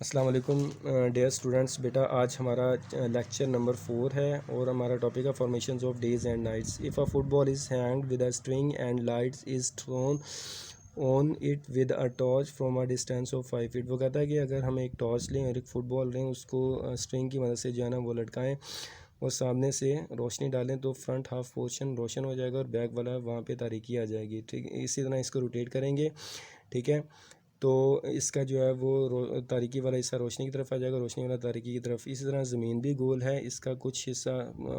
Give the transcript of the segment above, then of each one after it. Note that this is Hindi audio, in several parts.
अस्सलाम वालेकुम डियर स्टूडेंट्स। बेटा आज हमारा लेक्चर नंबर 4 है और हमारा टॉपिक है formations of days and nights. If a football is hanged with a string and lights is thrown on it with a torch from a distance of 5 feet. वो कहता है कि अगर हम एक टॉर्च लें और एक फ़ुटबॉल लें, उसको स्ट्रिंग की मदद से जो है ना वो लटकाएँ और सामने से रोशनी डालें तो फ्रंट हाफ पोर्शन रोशन हो जाएगा और बैक वाला वहाँ पे तारीकी आ जाएगी। ठीक है, इसी तरह इसको रोटेट करेंगे। ठीक है, तो इसका जो है वो तारीकी वाला हिस्सा रोशनी की तरफ आ जाएगा, रोशनी वाला तारीकी की तरफ। इसी तरह ज़मीन भी गोल है, इसका कुछ हिस्सा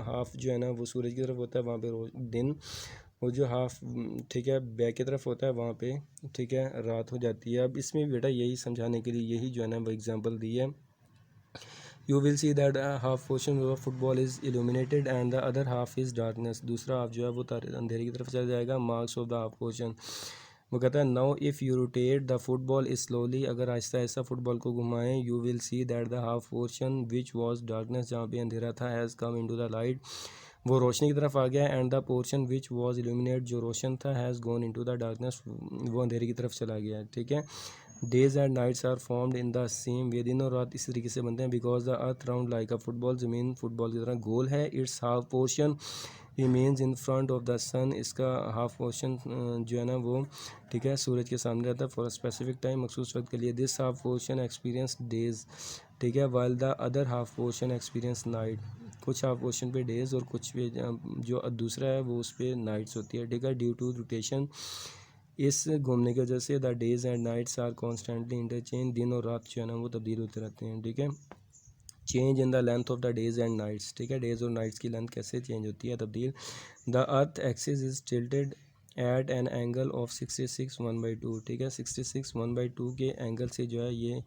हाफ जो है ना वो सूरज की तरफ होता है, वहाँ पे दिन, और जो हाफ ठीक है बैक की तरफ होता है वहाँ पे ठीक है रात हो जाती है। अब इसमें भी बेटा यही समझाने के लिए यही जो है ना वो एग्जांपल दी है। You will see that half portion of football is illuminated and the other half is darkness. दूसरा हाफ जो है वो अंधेरे की तरफ चला जाएगा। Marks of the half portion, वो कहता है now if you rotate the football slowly, अगर आहिस्ता आहिस्ता फुटबॉल को घुमाएं, you will see that the half portion which was darkness, जहाँ पे अंधेरा था, has come into the light, वो रोशनी की तरफ आ गया। And the portion which was illuminate, जो रोशन था, has gone into the darkness, वो अंधेरे की तरफ चला गया। ठीक है, days and nights are formed in the same way, दिन और रात इसी तरीके से बनते हैं। Because the earth round like a football, ज़मीन फुटबॉल की तरह गोल है। Its half portion remains in front of the sun, इसका हाफ पोर्शन जो है ना वो ठीक है सूरज के सामने रहता है फॉर स्पेसिफिक टाइम, मखसूस वक्त के लिए। This half portion experience days, ठीक है, while the other half portion experience night, कुछ हाफ पोर्शन पे डेज और कुछ पे जो दूसरा है वो उस पर नाइट्स होती है। ठीक है, ड्यू टू रोटेशन, इस घूमने की वजह से the days and nights are constantly interchange, दिन और रात जो है ना वो तब्दील होते रहते हैं। ठीक है, change in the length of the days and nights, ठीक है, डेज और नाइट्स की लेंथ कैसे चेंज होती है, तब्दील। The earth axis is tilted at an angle of 66 1/2, ठीक है, 66 1/2 के एंगल से जो है ये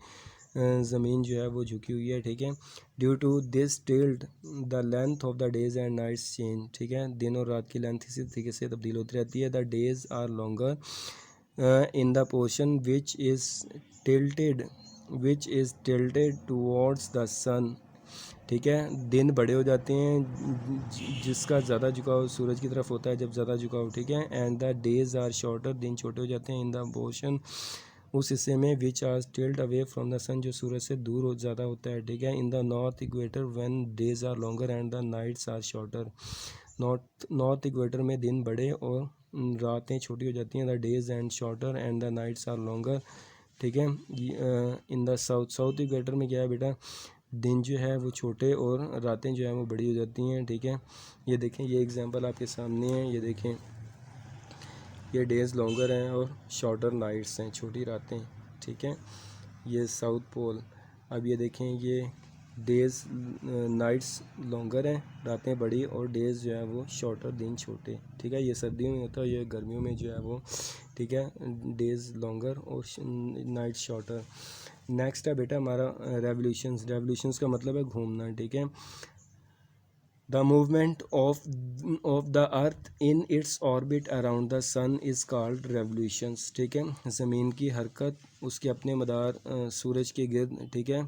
ज़मीन जो है वो झुकी हुई है। ठीक है, due to this tilt the length of the days and nights change, ठीक है, दिन और रात की लेंथ इसी तरीके से तब्दील होती रहती है। The days are longer in the portion which is tilted towards the sun, ठीक है, दिन बड़े हो जाते हैं जिसका ज़्यादा झुकाव सूरज की तरफ होता है, जब ज़्यादा झुकाव। ठीक है, and the days are shorter, दिन छोटे हो जाते हैं। इन द पोर्शन, उस हिस्से में, which are tilt away from the sun, जो सूरज से दूर हो ज़्यादा होता है। ठीक है, in the north equator when days are longer and the nights are shorter, north equator में दिन बड़े और रातें छोटी हो जाती हैं। The days and shorter and the nights are longer, ठीक है। इन द साउथ इक्वेटर में क्या है बेटा, दिन जो है वो छोटे और रातें जो है वो बड़ी हो जाती हैं। ठीक है, ये देखें, ये एग्जांपल आपके सामने है, ये देखें, ये डेज़ लॉन्गर हैं और शॉर्टर नाइट्स हैं, छोटी रातें। ठीक है, ये साउथ पोल। अब ये देखें, ये डेज़ नाइट्स लॉन्गर हैं, रातें बड़ी, और डेज़ जो है वो शॉर्टर, दिन छोटे। ठीक है, ये सर्दियों में होता है, ये गर्मियों में जो है वो ठीक है डेज़ लॉन्गर और नाइट शॉर्टर। नेक्स्ट है बेटा हमारा रेवोल्यूशंस का मतलब है घूमना। ठीक है, the movement of the earth in its orbit around the sun is called revolutions. ठीक है, ज़मीन की हरकत उसके अपने मदार सूरज के गिर्द, ठीक है,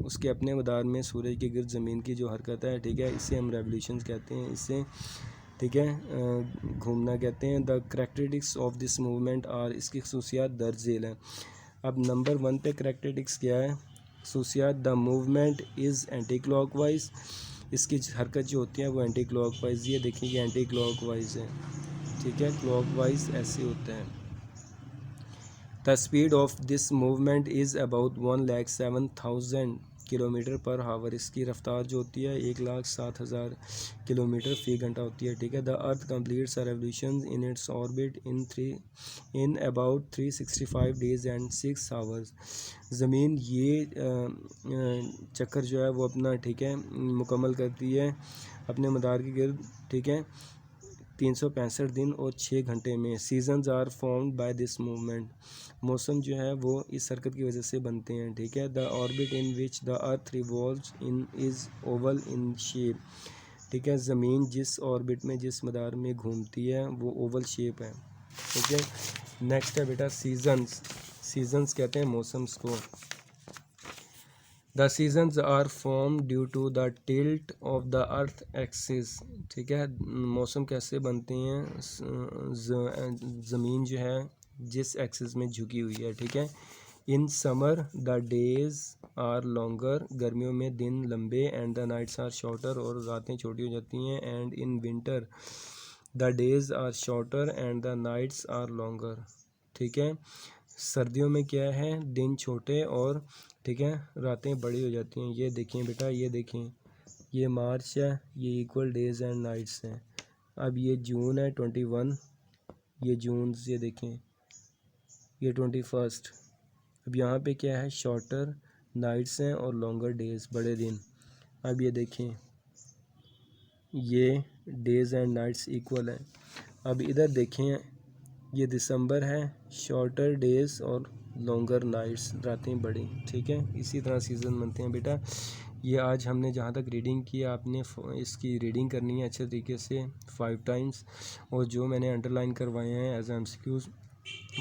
उसके अपने मदार में सूरज के गिर्द ज़मीन की जो हरकत है, ठीक है, इसे हम रेवोल्यूशंस कहते हैं, इससे ठीक है घूमना कहते हैं। The characteristics of this movement are, इसकी खसूसियात दर्ज झेल हैं। अब नंबर 1 पे करैक्टरिस्टिक्स क्या है, खसूसियात, the movement is anti clockwise, इसकी हरकत जो होती है वो एंटी क्लॉकवाइज, ये देखिए ये एंटी क्लॉकवाइज है। ठीक है, क्लॉकवाइज ऐसे होता है। The speed of this movement is about 1,07,000 kilometre पर हावर, इसकी रफ्तार जो होती है 1,07,000 किलोमीटर फ़ी घंटा होती है। ठीक है, the earth completes a revolution in its orbit in about 365 days and 6 hours, ज़मीन ये चक्कर जो है वो अपना ठीक है मुकम्मल करती है अपने मदार के गिर्द, ठीक है, 365 दिन और 6 घंटे में। Seasons are formed by this movement, मौसम जो है वो इस हरकत की वजह से बनते हैं। ठीक है, the orbit in which the earth revolves in is oval in shape, ठीक है, ज़मीन जिस ऑर्बिट में, जिस मदार में घूमती है वो ओवल शेप है। ठीक है, नेक्स्ट है बेटा सीजन्स कहते हैं मौसम्स को। The seasons are form due to the tilt of the earth axis, ठीक है, मौसम कैसे बनते हैं, ज़मीन जो है जिस एक्सिस में झुकी हुई है। ठीक है, in summer the days are longer, गर्मियों में दिन लंबे, and the nights are shorter, और रातें छोटी हो जाती हैं, and in winter the days are shorter and the nights are longer. ठीक है, सर्दियों में क्या है, दिन छोटे और ठीक है रातें बड़ी हो जाती हैं। ये देखें बेटा, ये देखें, ये मार्च है, ये इक्वल डेज एंड नाइट्स हैं। अब ये जून है 21, ये जून, ये देखें ये 21। अब यहाँ पे क्या है, शॉर्टर नाइट्स हैं और लॉन्गर डेज, बड़े दिन। अब ये देखें, ये डेज एंड नाइट्स इक्वल है। अब इधर देखें, ये दिसंबर है, शॉर्टर डेज और लॉन्गर नाइट्स, रातें बड़ी। ठीक है, इसी तरह सीज़न बनते हैं बेटा। ये आज हमने जहाँ तक रीडिंग की, आपने इसकी रीडिंग करनी है अच्छे तरीके से 5 टाइम्स, और जो मैंने अंडरलाइन करवाए हैं एज एमसीक्यूज़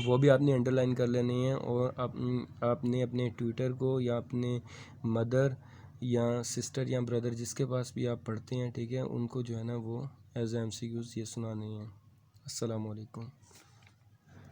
वो भी आपने अंडरलाइन कर लेने हैं। और आपने अपने ट्विटर को या अपने मदर या सिस्टर या ब्रदर जिसके पास भी आप पढ़ते हैं, ठीक है, उनको जो है ना वो एज एमसीक्यूज़ ये सुनानी है। अस्सलाम वालेकुम।